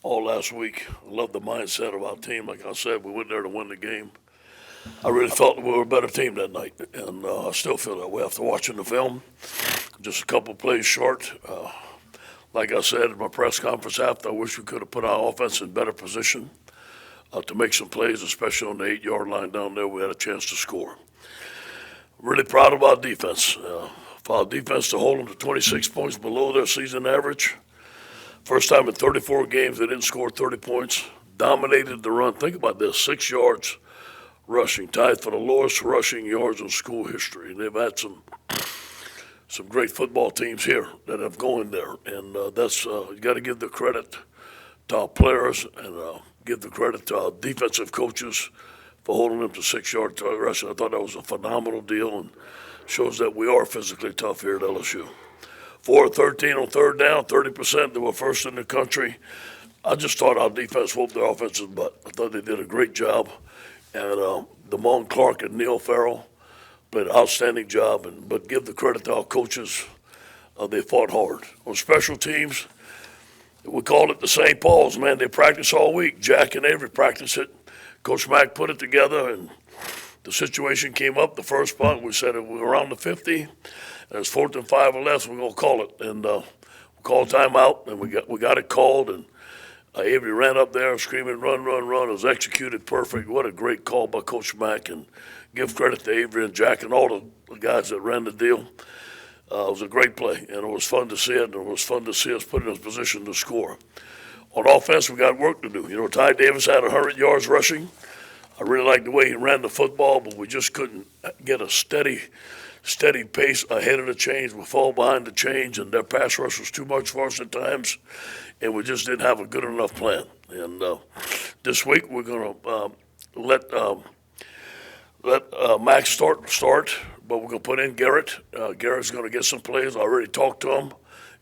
all last week. I love the mindset of our team. Like I said, we went there to win the game. I really felt we were a better team that night, and I still feel that way after watching the film. Just a couple plays short. Like I said in my press conference after, I wish we could have put our offense in better position to make some plays, especially on the 8-yard line down there. We had a chance to score. Really proud of our defense. For our defense to hold them to 26 points below their season average. First time in 34 games they didn't score 30 points. Dominated the run. Think about this, 6 yards rushing, tied for the lowest rushing yards in school history. And they've had some great football teams here that have gone there. And that's you got to give the credit to our players and give the credit to our defensive coaches for holding them to 6-yard rushing. I thought that was a phenomenal deal and shows that we are physically tough here at LSU. 4 of 13 on third down, 30%. They were first in the country. I just thought our defense whooped their offense's butt. I thought they did a great job. And Damone Clark and Neil Farrell played an outstanding job. But give the credit to our coaches. They fought hard. On special teams, we called it the St. Paul's, man. They practice all week. Jack and Avery practice it. Coach Mack put it together, and the situation came up. The first punt, we said it was around the 50. And it's 4th and 5 or less. We're gonna call it, and we called timeout, and we got it called. And Avery ran up there screaming, "Run, run, run!" It was executed perfect. What a great call by Coach Mack, and give credit to Avery and Jack and all the guys that ran the deal. It was a great play, and it was fun to see it, and it was fun to see us put in a position to score. On offense, we got work to do. You know, Ty Davis had 100 yards rushing. I really liked the way he ran the football, but we just couldn't get a steady pace ahead of the change. We fall behind the change, and their pass rush was too much for us at times, and we just didn't have a good enough plan. And this week we're going to let Max start, but we're going to put in Garett. Garett's going to get some plays. I already talked to him,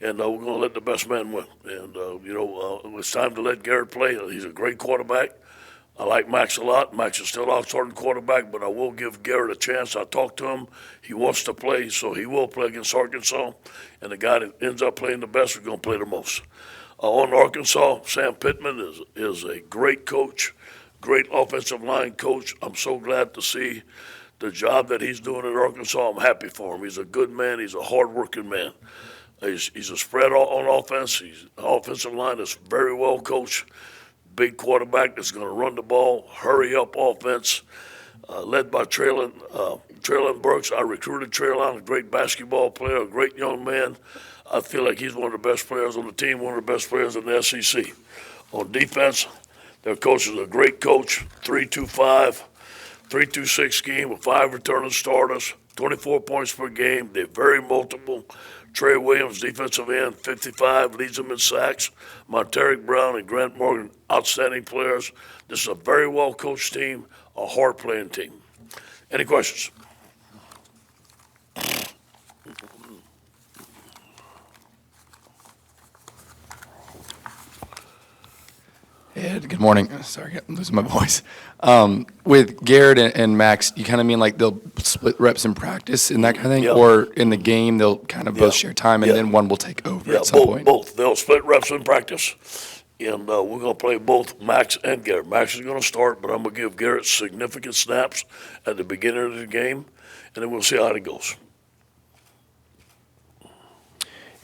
and we're going to let the best man win. And, it's time to let Garett play. He's a great quarterback. I like Max a lot. Max is still our starting quarterback, but I will give Garett a chance. I talked to him. He wants to play, so he will play against Arkansas. And the guy that ends up playing the best is going to play the most. On Arkansas, Sam Pittman is a great coach, great offensive line coach. I'm so glad to see the job that he's doing at Arkansas. I'm happy for him. He's a good man. He's a hard-working man. He's a spread on offense. He's an offensive line that's very well coached. Big quarterback that's going to run the ball, hurry up offense, led by Traylon Burks. I recruited Traylon, a great basketball player, a great young man. I feel like he's one of the best players on the team, one of the best players in the SEC. On defense, their coach is a great coach, 3-2-5, 3-2-6 scheme with 5 returning starters, 24 points per game. They're very multiple. Trey Williams, defensive end, 55, leads them in sacks. Monteric Brown and Grant Morgan, outstanding players. This is a very well-coached team, a hard-playing team. Any questions? Ed, good morning. Sorry, I'm losing my voice. With Garett and Max, you kind of mean like they'll split reps in practice and that kind of thing? Yeah. Or in the game, they'll kind of both share time and then one will take over at some point? Both. They'll split reps in practice, and we're going to play both Max and Garett. Max is going to start, but I'm going to give Garett significant snaps at the beginning of the game, and then we'll see how it goes.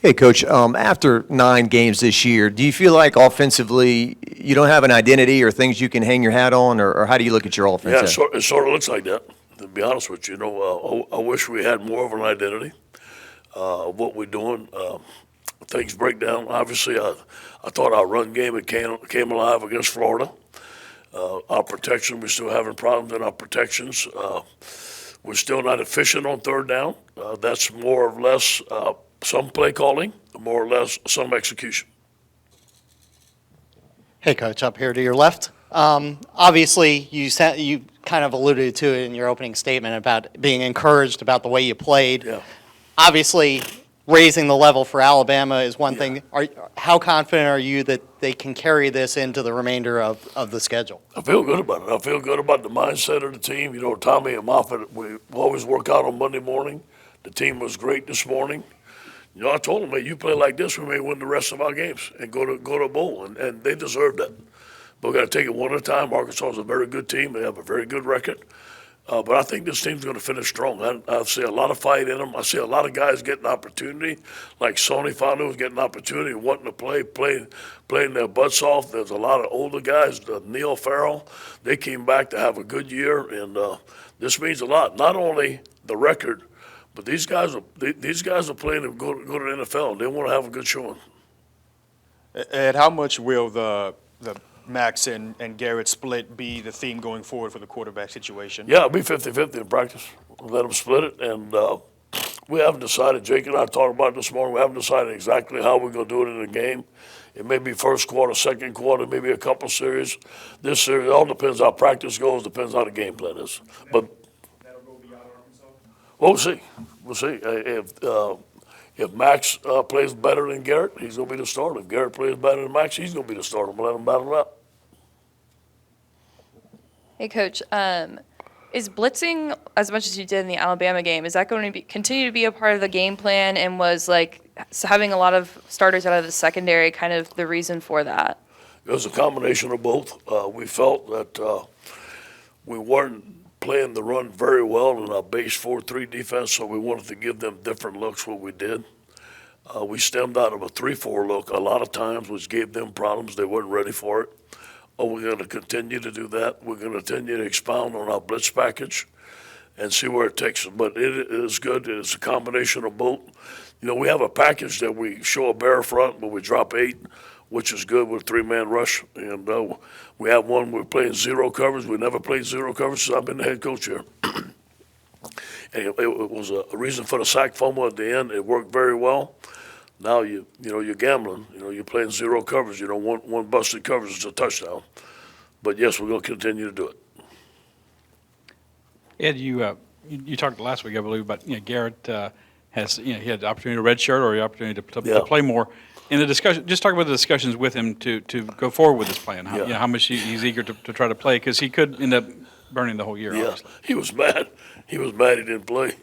Hey, Coach, after 9 games this year, do you feel like offensively you don't have an identity or things you can hang your hat on, or how do you look at your offense? Yeah, it sort of looks like that, to be honest with you. I wish we had more of an identity of what we're doing. Things break down. Obviously, I thought our run game came alive against Florida. Our protection, we're still having problems in our protections. We're still not efficient on third down. That's more or less some play calling, more or less some execution. Hey, Coach, up here to your left. Obviously, you kind of alluded to it in your opening statement about being encouraged about the way you played. Yeah. Obviously, raising the level for Alabama is one thing. How confident are you that they can carry this into the remainder of the schedule? I feel good about it. I feel good about the mindset of the team. Tommy and Moffitt, we always work out on Monday morning. The team was great this morning. You know, I told them, hey, you play like this, we may win the rest of our games and go to a bowl, and they deserve that. But we got to take it one at a time. Arkansas is a very good team. They have a very good record. But I think this team's going to finish strong. I see a lot of fight in them. I see a lot of guys getting opportunity, like Sony Fanu is getting opportunity, wanting to playing their butts off. There's a lot of older guys, Neil Farrell. They came back to have a good year, and this means a lot. Not only the record, but these guys are playing to go to the NFL. And they want to have a good showing. Ed, how much will the Max and Garett split be the theme going forward for the quarterback situation? Yeah, it'll be 50-50 in practice. We'll let them split it, and we haven't decided. Jake and I talked about it this morning. We haven't decided exactly how we're going to do it in the game. It may be first quarter, second quarter, maybe a couple series. This series, it all depends how practice goes, depends how the game plan is. But That'll go beyond Arkansas? we'll see. We'll see. If Max plays better than Garett, he's going to be the starter. If Garett plays better than Max, he's going to be the starter. We'll let him battle it out. Hey, Coach. Is blitzing, as much as you did in the Alabama game, is that going to continue to be a part of the game plan? And was having a lot of starters out of the secondary kind of the reason for that? It was a combination of both. We felt that we weren't playing the run very well in our base 4-3 defense, so we wanted to give them different looks. What we did, we stemmed out of a 3-4 look a lot of times, which gave them problems. They weren't ready for it. We're going to continue to do that. We're going to continue to expound on our blitz package and see where it takes us. But it is good. It's a combination of both. You know, we have a package that we show a bare front, but we drop 8, which is good with a 3-man rush. And we have one we're playing zero coverage. We never played zero coverage since I've been the head coach here. And it was a reason for the sack fumble at the end. It worked very well. Now you're gambling. You're playing zero coverage. One busted coverage is a touchdown. But yes, we're going to continue to do it. Ed, you talked last week, I believe, about Garett has he had the opportunity to redshirt or the opportunity to play more. In the discussion, just talk about the discussions with him to go forward with this plan. How much he's eager to try to play, because he could end up burning the whole year. Yeah, obviously. he was mad. He didn't play.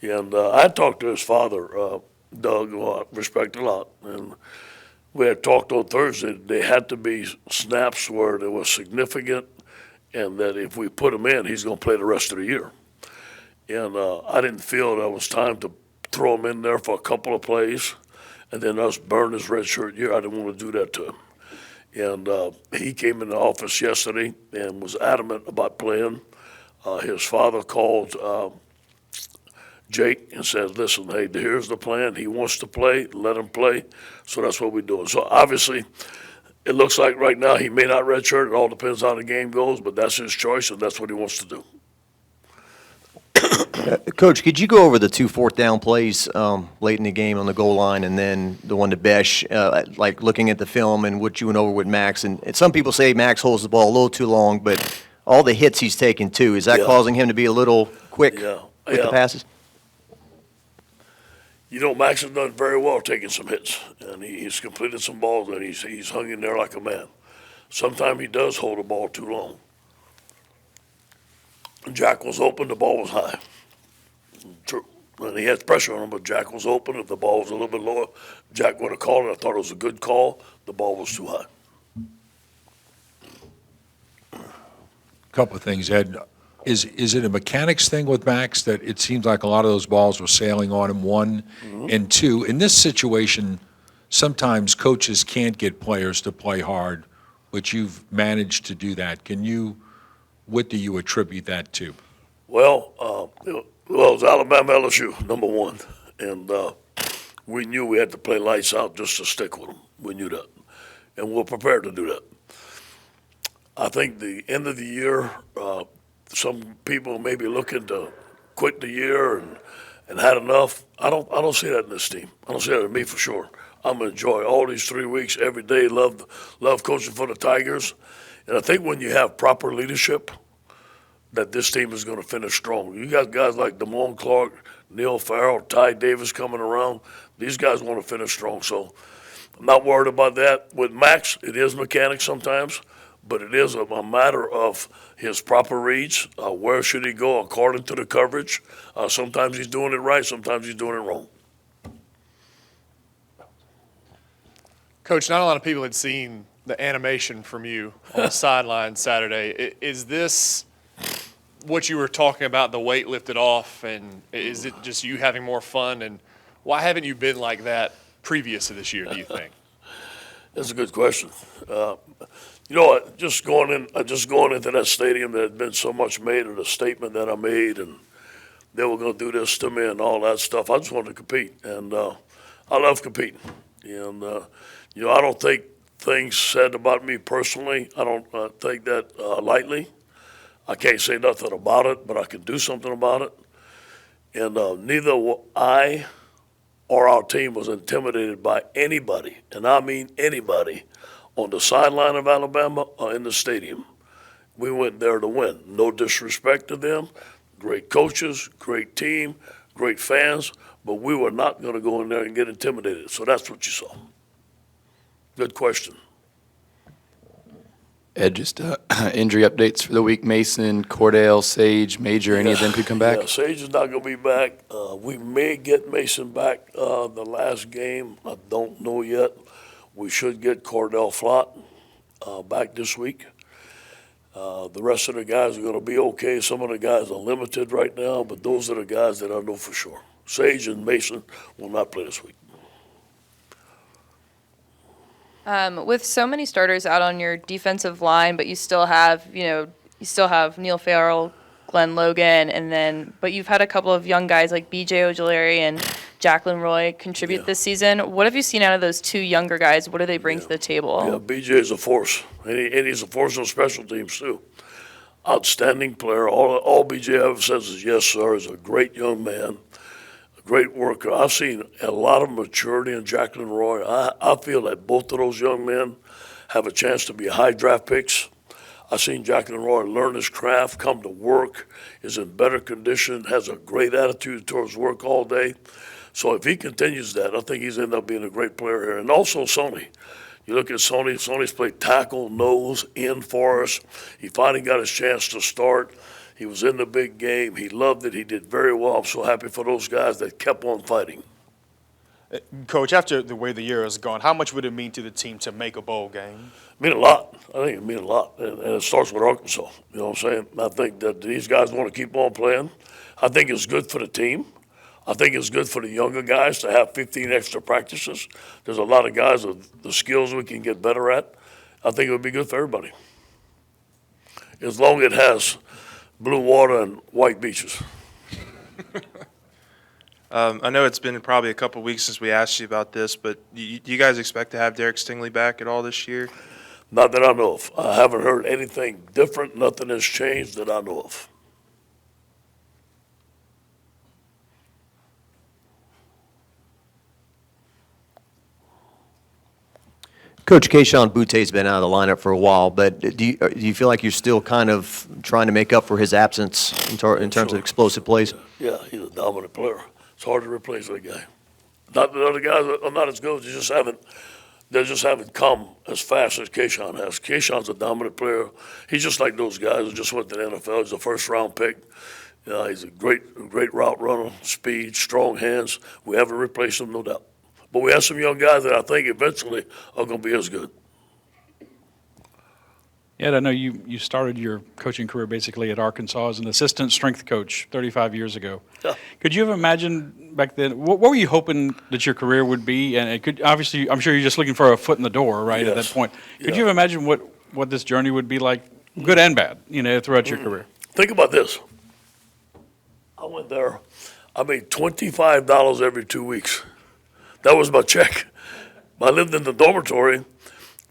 And I talked to his father, Doug, who I respect a lot, and we had talked on Thursday. They had to be snaps where they were significant, and that if we put him in, he's going to play the rest of the year. And I didn't feel that it was time to throw him in there for a couple of plays and then us burn his red shirt year. I didn't want to do that to him. And he came in the office yesterday and was adamant about playing. His father called Jake and said, listen, hey, here's the plan. He wants to play. Let him play. So that's what we're doing. So obviously, it looks like right now he may not redshirt. It all depends how the game goes, but that's his choice, and that's what he wants to do. Coach, could you go over the 2 4th-down plays late in the game on the goal line, and then the one to Besh, like looking at the film and what you went over with Max? And some people say Max holds the ball a little too long, but all the hits he's taken too, is that causing him to be a little quick with the passes? Max has done very well taking some hits, and he's completed some balls, and he's hung in there like a man. Sometimes he does hold the ball too long. Jack was open, the ball was high. True. And he had pressure on him, but Jack was open. If the ball was a little bit lower, Jack would have called it. I thought it was a good call. The ball was too high. Couple of things, Ed. Is it a mechanics thing with Max that it seems like a lot of those balls were sailing on him, one? And two, in this situation, sometimes coaches can't get players to play hard, but you've managed to do that. What do you attribute that to? Well, it was Alabama LSU, number one. And we knew we had to play lights out just to stick with them. We knew that. And we're prepared to do that. I think the end of the year, some people may be looking to quit the year and had enough. I don't see that in this team. I don't see that in me for sure. I'm gonna enjoy all these 3 weeks every day. Love coaching for the Tigers, and I think when you have proper leadership, that this team is going to finish strong. You got guys like Damone Clark, Neil Farrell, Ty Davis coming around. These guys want to finish strong, so I'm not worried about that. With Max, it is mechanics sometimes, but it is a matter of his proper reads. Where should he go according to the coverage? Sometimes he's doing it right, sometimes he's doing it wrong. Coach, not a lot of people had seen the animation from you on the sideline Saturday. Is this what you were talking about, the weight lifted off, and is it just you having more fun? And why haven't you been like that previous to this year, do you think? That's a good question. Just going into that stadium, there had been so much made of the statement that I made, and they were going to do this to me and all that stuff. I just wanted to compete, and I love competing. And I don't take things said about me personally. I don't take that lightly. I can't say nothing about it, but I can do something about it. And neither I or our team was intimidated by anybody, and I mean anybody, on the sideline of Alabama or in the stadium. We went there to win. No disrespect to them. Great coaches, great team, great fans, but we were not going to go in there and get intimidated. So that's what you saw. Good question. Ed, just injury updates for the week. Mason, Cordell, Sage, Major, any of them could come back? Yeah, Sage is not going to be back. We may get Mason back the last game. I don't know yet. We should get Cordell Flott back this week. The rest of the guys are going to be okay. Some of the guys are limited right now, but those are the guys that I know for sure. Sage and Mason will not play this week. With so many starters out on your defensive line, but you still have Neil Farrell, Glenn Logan, but you've had a couple of young guys like B.J. Ojulari and Jacqueline Roy contribute this season. What have you seen out of those two younger guys? What do they bring to the table? Yeah, B.J. is a force, and he's a force on special teams too. Outstanding player. All B.J. ever says is yes, sir. He's a great young man. Great worker. I've seen a lot of maturity in Jacqueline Roy. I feel that both of those young men have a chance to be high draft picks. I've seen Jacqueline Roy learn his craft, come to work, is in better condition, has a great attitude towards work all day. So if he continues that, I think he's ended up being a great player here. And also Sonny. You look at Sonny. Sonny's played tackle, nose, end for us. He finally got his chance to start. He was in the big game. He loved it. He did very well. I'm so happy for those guys that kept on fighting. Coach, after the way the year has gone, how much would it mean to the team to make a bowl game? It mean a lot. I think it mean a lot. And it starts with Arkansas. You know what I'm saying? I think that these guys want to keep on playing. I think it's good for the team. I think it's good for the younger guys to have 15 extra practices. There's a lot of guys with the skills we can get better at. I think it would be good for everybody. As long as it has blue water and white beaches. I know it's been probably a couple weeks since we asked you about this, but do you guys expect to have Derrick Stingley back at all this year? Not that I know of. I haven't heard anything different. Nothing has changed that I know of. Coach, Kayshon Boutte been out of the lineup for a while, but do you feel like you're still kind of trying to make up for his absence in terms of explosive plays? Yeah, he's a dominant player. It's hard to replace that guy. Not that the other guys are not as good. They just haven't come as fast as Kayshon has. Kayshon's a dominant player. He's just like those guys who just went to the NFL. He's a first-round pick. He's a great route runner, speed, strong hands. We haven't replaced him, no doubt. But we have some young guys that I think eventually are going to be as good. Ed, I know you started your coaching career basically at Arkansas as an assistant strength coach 35 years ago. Yeah. Could you have imagined back then, what were you hoping that your career would be? And it could, obviously, I'm sure you're just looking for a foot in the door, right, at that point. Could you have imagined what this journey would be like, good and bad, throughout your career? Think about this. I went there. I made $25 every 2 weeks. That was my check. I lived in the dormitory,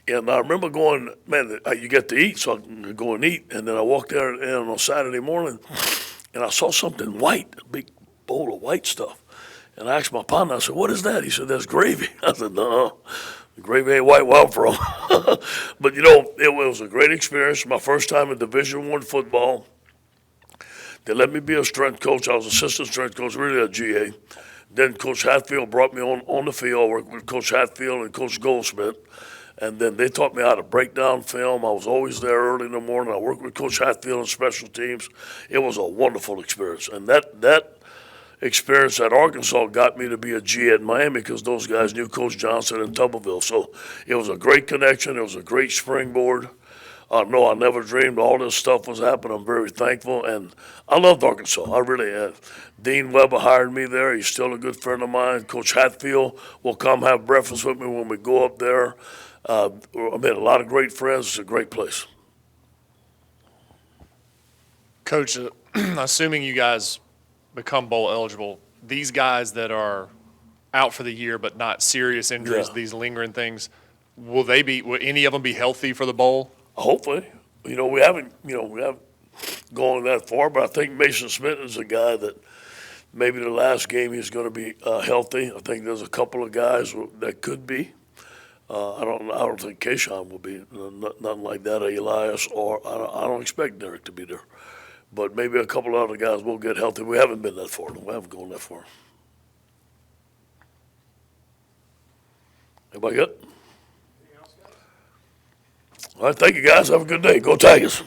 and I remember going, man, you get to eat, so I can go and eat. And then I walked there on Saturday morning, and I saw something white, a big bowl of white stuff. And I asked my partner, I said, what is that? He said, that's gravy. I said, no, the gravy ain't white where I'm from. But, it was a great experience. My first time in Division I football. They let me be a strength coach. I was assistant strength coach, really a GA. Then Coach Hatfield brought me on the field. I worked with Coach Hatfield and Coach Goldsmith. And then they taught me how to break down film. I was always there early in the morning. I worked with Coach Hatfield on special teams. It was a wonderful experience. And that experience at Arkansas got me to be a G at Miami because those guys knew Coach Johnson in Tuberville. So it was a great connection. It was a great springboard. No, I never dreamed all this stuff was happening. I'm very thankful, and I loved Arkansas. I really have. Dean Weber hired me there. He's still a good friend of mine. Coach Hatfield will come have breakfast with me when we go up there. I made a lot of great friends. It's a great place. Coach, assuming you guys become bowl eligible, these guys that are out for the year but not serious injuries, Yeah. these lingering things, will any of them be healthy for the bowl? Hopefully. We haven't gone that far, but I think Mason Smith is a guy that maybe the last game he's going to be healthy. I think there's a couple of guys that could be. I don't think Kayshawn will be, nothing like that, or Elias, or I don't expect Derrick to be there. But maybe a couple of other guys will get healthy. We haven't been that far. We haven't gone that far. Everybody good? All right, thank you, guys. Have a good day. Go Tigers.